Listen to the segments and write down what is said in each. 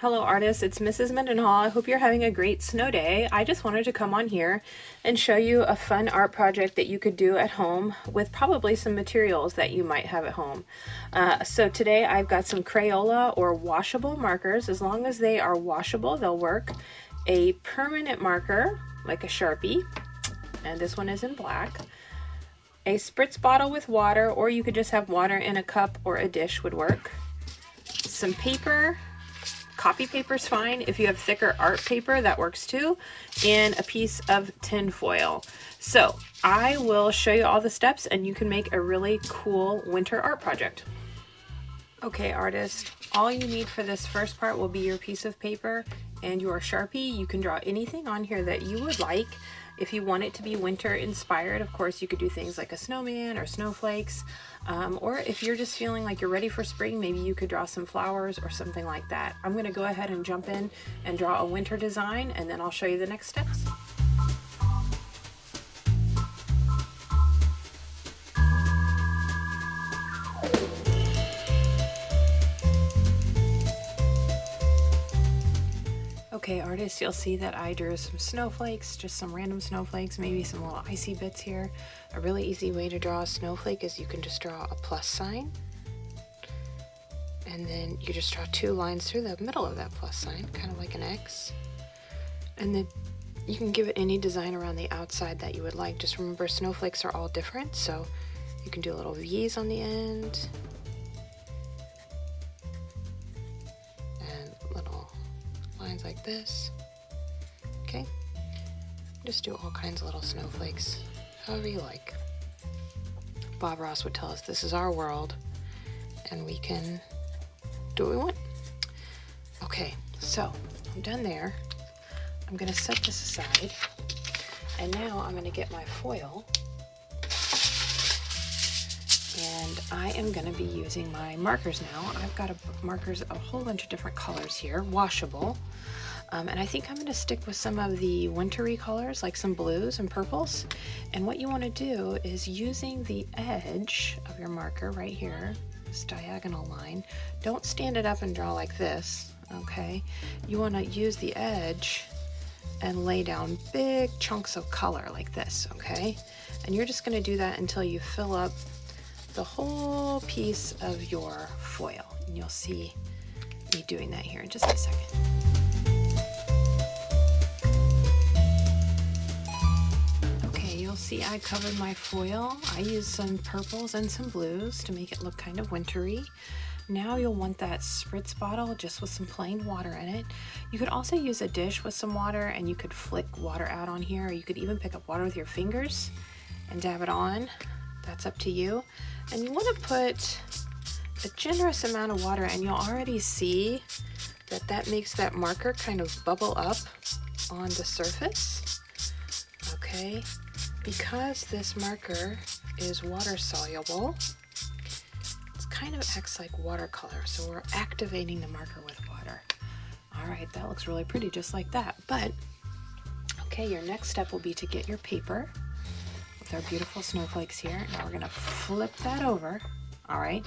Hello artists, it's Mrs. Mendenhall. I hope you're having a great snow day. I just wanted to come on here and show you a fun art project that you could do at home with probably some materials that you might have at home. So today I've got some Crayola or washable markers. As long as they are washable, they'll work. A permanent marker, like a Sharpie, and this one is in black. A spritz bottle with water, or you could just have water in a cup or a dish would work. Some paper. Copy paper is fine. If you have thicker art paper, that works too. And a piece of tin foil. So I will show you all the steps and you can make a really cool winter art project. Okay, artist, all you need for this first part will be your piece of paper and your Sharpie. You can draw anything on here that you would like. If you want it to be winter inspired, of course, you could do things like a snowman or snowflakes. Or if you're just feeling like you're ready for spring, maybe you could draw some flowers or something like that. I'm going to go ahead and jump in and draw a winter design, and then I'll show you the next steps. Okay, artists, you'll see that I drew some snowflakes, just some random snowflakes, maybe some little icy bits here. A really easy way to draw a snowflake is you can just draw a plus sign. And then you just draw two lines through the middle of that plus sign, kind of like an X. And then you can give it any design around the outside that you would like. Just remember, snowflakes are all different, so you can do little V's on the end. Lines like this. Okay, just do all kinds of little snowflakes, however you like. Bob Ross would tell us this is our world and we can do what we want. Okay, so I'm done there. I'm going to set this aside, and now I'm going to get my foil, and I am going to be using my markers now. I've got markers, a whole bunch of different colors here, washable. And I think I'm going to stick with some of the wintry colors, like some blues and purples. And what you want to do is, using the edge of your marker right here, this diagonal line, don't stand it up and draw like this, okay? You want to use the edge and lay down big chunks of color like this, okay? And you're just going to do that until you fill up the whole piece of your foil. And you'll see me doing that here in just a second. See, I covered my foil. I used some purples and some blues to make it look kind of wintry. Now you'll want that spritz bottle just with some plain water in it. You could also use a dish with some water, and you could flick water out on here, or you could even pick up water with your fingers and dab it on. That's up to you. And you want to put a generous amount of water, and you'll already see that that makes that marker kind of bubble up on the surface. Okay. Because this marker is water soluble, it's kind of acts like watercolor, so we're activating the marker with water. All right, that looks really pretty, just like that. But, okay, your next step will be to get your paper with our beautiful snowflakes here. Now we're gonna flip that over. All right,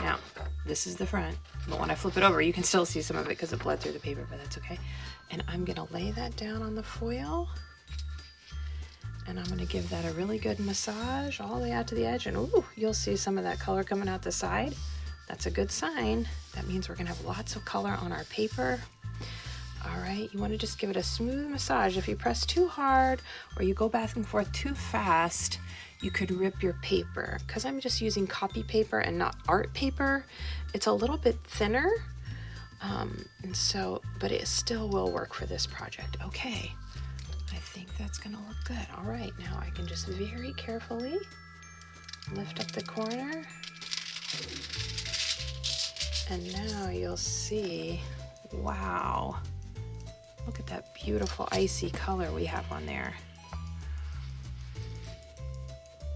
now this is the front, but when I flip it over, you can still see some of it because it bled through the paper, but that's okay. And I'm gonna lay that down on the foil. And I'm going to give that a really good massage all the way out to the edge. And ooh, you'll see some of that color coming out the side. That's a good sign. That means we're going to have lots of color on our paper. All right, you want to just give it a smooth massage. If you press too hard or you go back and forth too fast, you could rip your paper. Because I'm just using copy paper and not art paper, it's a little bit thinner. But it still will work for this project. Okay. I think that's gonna look good. All right, now I can just very carefully lift up the corner. And now you'll see, wow, look at that beautiful icy color we have on there.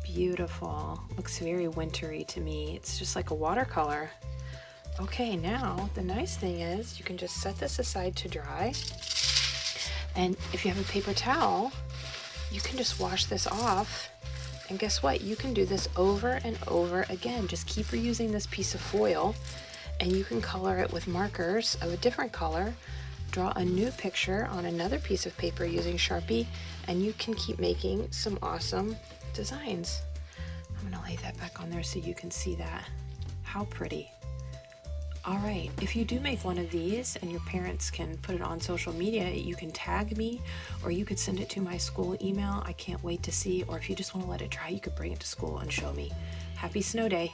Beautiful, looks very wintry to me. It's just like a watercolor. Okay, now the nice thing is you can just set this aside to dry. And if you have a paper towel, you can just wash this off. And guess what? You can do this over and over again. Just keep reusing this piece of foil and you can color it with markers of a different color. Draw a new picture on another piece of paper using Sharpie, and you can keep making some awesome designs. I'm gonna lay that back on there so you can see that. How pretty. All right, if you do make one of these and your parents can put it on social media, you can tag me, or you could send it to my school email. I can't wait to see. Or if you just want to let it dry, you could bring it to school and show me. Happy snow day.